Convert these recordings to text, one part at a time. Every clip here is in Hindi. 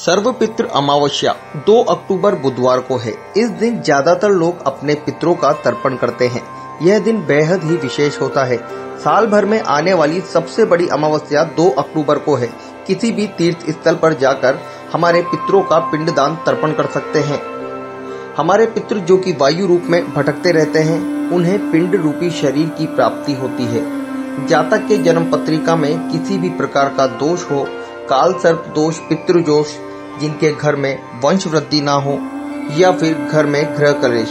सर्वपितृ अमावस्या 2 अक्टूबर बुधवार को है। इस दिन ज्यादातर लोग अपने पितरों का तर्पण करते हैं। यह दिन बेहद ही विशेष होता है। साल भर में आने वाली सबसे बड़ी अमावस्या 2 अक्टूबर को है। किसी भी तीर्थ स्थल पर जाकर हमारे पितरों का पिंडदान तर्पण कर सकते हैं। हमारे पितृ जो कि वायु रूप में भटकते रहते हैं, उन्हें पिंड रूपी शरीर की प्राप्ति होती है। जातक के जन्म पत्रिका में किसी भी प्रकार का दोष हो, काल सर्प दोष, पितृदोष, जिनके घर में वंश वृद्धि ना हो, या फिर घर में गृह कलेश,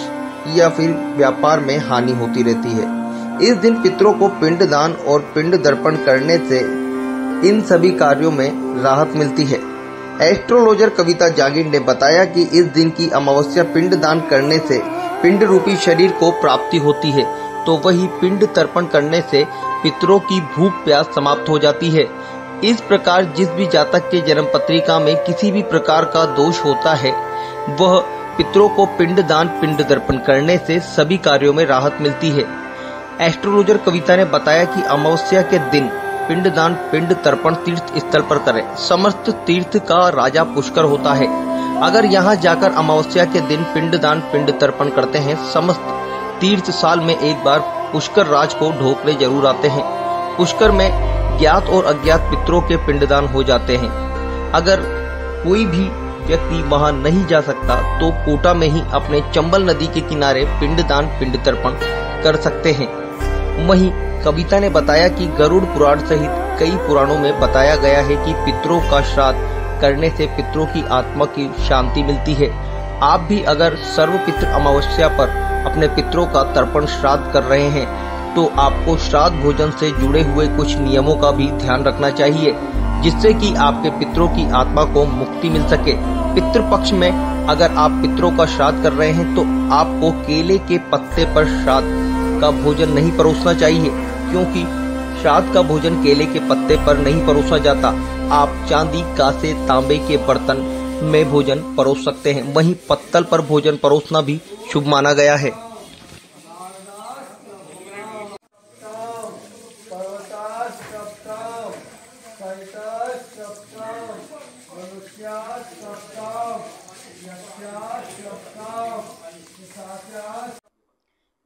या फिर व्यापार में हानि होती रहती है, इस दिन पितरों को पिंड दान और पिंड दर्पण करने से इन सभी कार्यों में राहत मिलती है। एस्ट्रोलॉजर कविता जागीर ने बताया कि इस दिन की अमावस्या पिंड दान करने से पिंड रूपी शरीर को प्राप्ति होती है, तो वही पिंड तर्पण करने से पितरों की भूख प्यास समाप्त हो जाती है। इस प्रकार जिस भी जातक के जन्म पत्रिका में किसी भी प्रकार का दोष होता है, वह पितरों को पिंड दान पिंड दर्पण करने से सभी कार्यों में राहत मिलती है। एस्ट्रोलॉजर कविता ने बताया कि अमावस्या के दिन पिंड दान पिंड तर्पण तीर्थ स्थल पर करें। समस्त तीर्थ का राजा पुष्कर होता है। अगर यहाँ जाकर अमावस्या के दिन पिंड दान पिंड तर्पण करते हैं, समस्त तीर्थ साल में एक बार पुष्कर राज को ढोकने जरूर आते हैं। पुष्कर में ज्ञात और अज्ञात पितरों के पिंडदान हो जाते हैं। अगर कोई भी व्यक्ति वहां नहीं जा सकता तो कोटा में ही अपने चंबल नदी के किनारे पिंडदान पिंड तर्पण कर सकते हैं। वहीं कविता ने बताया कि गरुड़ पुराण सहित कई पुराणों में बताया गया है कि पितरों का श्राद्ध करने से पितरों की आत्मा की शांति मिलती है। आप भी अगर सर्वपितृ अमावस्या पर अपने पितरों का तर्पण श्राद्ध कर रहे हैं, तो आपको श्राद्ध भोजन से जुड़े हुए कुछ नियमों का भी ध्यान रखना चाहिए, जिससे कि आपके पितरों की आत्मा को मुक्ति मिल सके। पितृपक्ष में अगर आप पितरों का श्राद्ध कर रहे हैं, तो आपको केले के पत्ते पर श्राद्ध का भोजन नहीं परोसना चाहिए, क्योंकि श्राद्ध का भोजन केले के पत्ते पर नहीं परोसा जाता। आप चांदी, कांसे, तांबे के बर्तन में भोजन परोस सकते हैं। वहीं पत्तल पर भोजन परोसना भी शुभ माना गया है।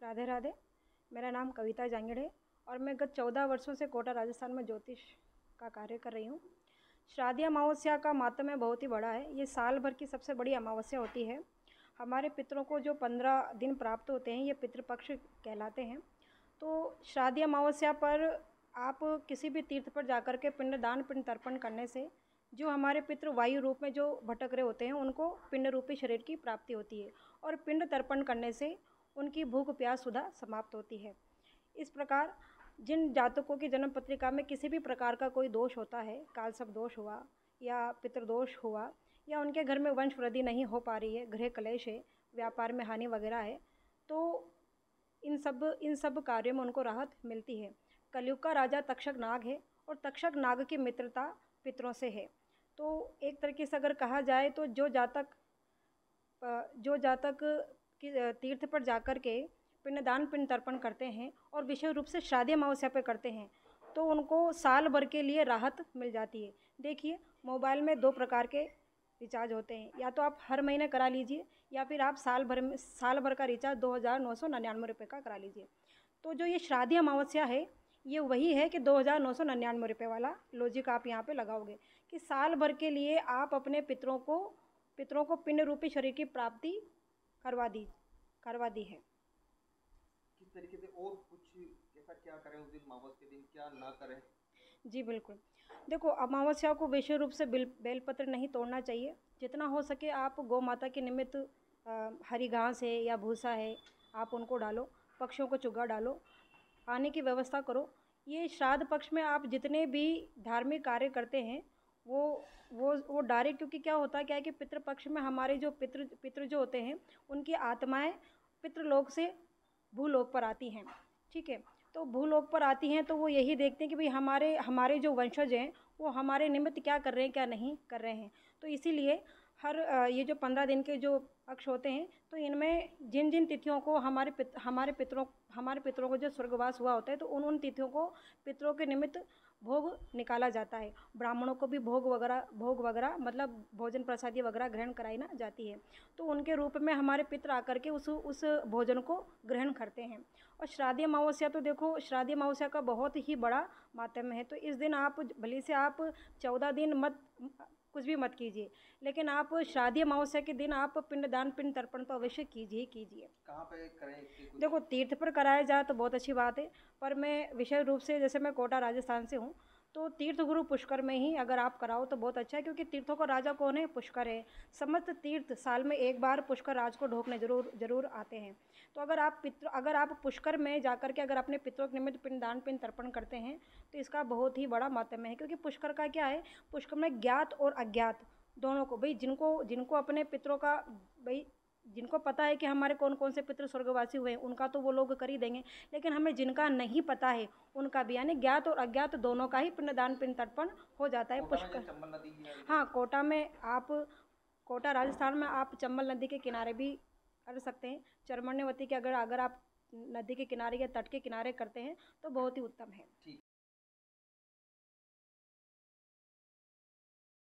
राधे राधे। मेरा नाम कविता जांगीड़ है और मैं गत 14 वर्षों से कोटा राजस्थान में ज्योतिष का कार्य कर रही हूँ। श्राद्ध अमावस्या का मातम्य बहुत ही बड़ा है। ये साल भर की सबसे बड़ी अमावस्या होती है। हमारे पितरों को जो 15 दिन प्राप्त होते हैं, ये पितृपक्ष कहलाते हैं। तो श्राद्ध अमावस्या पर आप किसी भी तीर्थ पर जाकर के पिंड दान पिंड तर्पण करने से जो हमारे पितृ वायु रूप में जो भटक रहे होते हैं, उनको पिंड रूपी शरीर की प्राप्ति होती है, और पिंड तर्पण करने से उनकी भूख प्यास सुधा समाप्त होती है। इस प्रकार जिन जातकों की जन्म पत्रिका में किसी भी प्रकार का कोई दोष होता है, कालसर्प दोष हुआ या पितृदोष हुआ, या उनके घर में वंश वृद्धि नहीं हो पा रही है, गृह कलेश है, व्यापार में हानि वगैरह है, तो इन सब कार्यों में उनको राहत मिलती है। कलयुग का राजा तक्षक नाग है और तक्षक नाग की मित्रता पितरों से है। तो एक तरीके से अगर कहा जाए तो जो जातक कि तीर्थ पर जाकर के पिंडदान पिंड तर्पण करते हैं और विशेष रूप से श्राद्ध अमावस्या पे करते हैं, तो उनको साल भर के लिए राहत मिल जाती है। देखिए, मोबाइल में 2 प्रकार के रिचार्ज होते हैं, या तो आप हर महीने करा लीजिए, या फिर आप साल भर का रिचार्ज 2999 रुपये का करा लीजिए। तो जो ये श्राद्ध अमावस्या है, ये वही है कि 2999 रुपये वाला लॉजिक आप यहाँ पे लगाओगे कि साल भर के लिए आप अपने पितरों को पिंड रूपी शरीर की प्राप्ति करवा दी है। किस तरीके से और कुछ ऐसा क्या करें उस दिन, अमावस्या के दिन क्या ना करें? जी बिल्कुल। देखो, अमावस्या को विशेष रूप से बेलपत्र नहीं तोड़ना चाहिए। जितना हो सके आप गौ माता के निमित्त हरी घास है या भूसा है, आप उनको डालो, पक्षियों को चुगा डालो, पानी की व्यवस्था करो। ये श्राद्ध पक्ष में आप जितने भी धार्मिक कार्य करते हैं, वो डायरेक्ट, क्योंकि क्या है कि पितृपक्ष में हमारे जो पितृ जो होते हैं, उनकी आत्माएं पितृलोक से भूलोक पर आती हैं। ठीक है, तो भूलोक पर आती हैं तो वो यही देखते हैं कि भाई हमारे जो वंशज हैं वो हमारे निमित्त क्या कर रहे हैं, क्या नहीं कर रहे हैं। तो इसीलिए ये जो 15 दिन के जो पक्ष होते हैं, तो इनमें जिन जिन तिथियों को हमारे पितरों को जो स्वर्गवास हुआ होता है, तो उन तिथियों को पितरों के निमित्त भोग निकाला जाता है। ब्राह्मणों को भी भोग वगैरह मतलब भोजन प्रसादी वगैरह ग्रहण कराई ना जाती है। तो उनके रूप में हमारे पितर आकर के उस भोजन को ग्रहण करते हैं। और श्राद्ध अमावस्या तो देखो, श्राद्ध अमावस्या का बहुत ही बड़ा मातम्य है। तो इस दिन आप भले से आप 14 दिन कुछ भी मत कीजिए, लेकिन आप श्राद्ध अमावस्या के दिन आप पिंडदान, पिंड तर्पण तो अवश्य कीजिए ही कीजिए। कहाँ पे करें इसकी कुछ? देखो, तीर्थ पर कराया जाए तो बहुत अच्छी बात है, पर मैं विशेष रूप से, जैसे मैं कोटा राजस्थान से हूँ, तो तीर्थ गुरु पुष्कर में ही अगर आप कराओ तो बहुत अच्छा है, क्योंकि तीर्थों का राजा कौन है? पुष्कर है। समस्त तीर्थ साल में एक बार पुष्कर राज को ढोकने जरूर आते हैं। तो अगर आप पुष्कर में जाकर के अगर अपने पितरों के निमित्त पिंडदान, पिंड तर्पण करते हैं तो इसका बहुत ही बड़ा मातम्य है। क्योंकि पुष्कर का क्या है, पुष्कर में ज्ञात और अज्ञात दोनों को, भाई जिनको अपने पितरों का, भाई जिनको पता है कि हमारे कौन कौन से पितृ स्वर्गवासी हुए हैं, उनका तो वो लोग कर ही देंगे, लेकिन हमें जिनका नहीं पता है उनका भी, यानी ज्ञात और अज्ञात दोनों का ही पिंडदान, पिंड तर्पण हो जाता है। पुष्कर, हाँ, कोटा राजस्थान में आप चंबल नदी के किनारे भी कर सकते हैं। चर्मण्यवती के अगर आप नदी के किनारे या तट के किनारे करते हैं तो बहुत ही उत्तम है।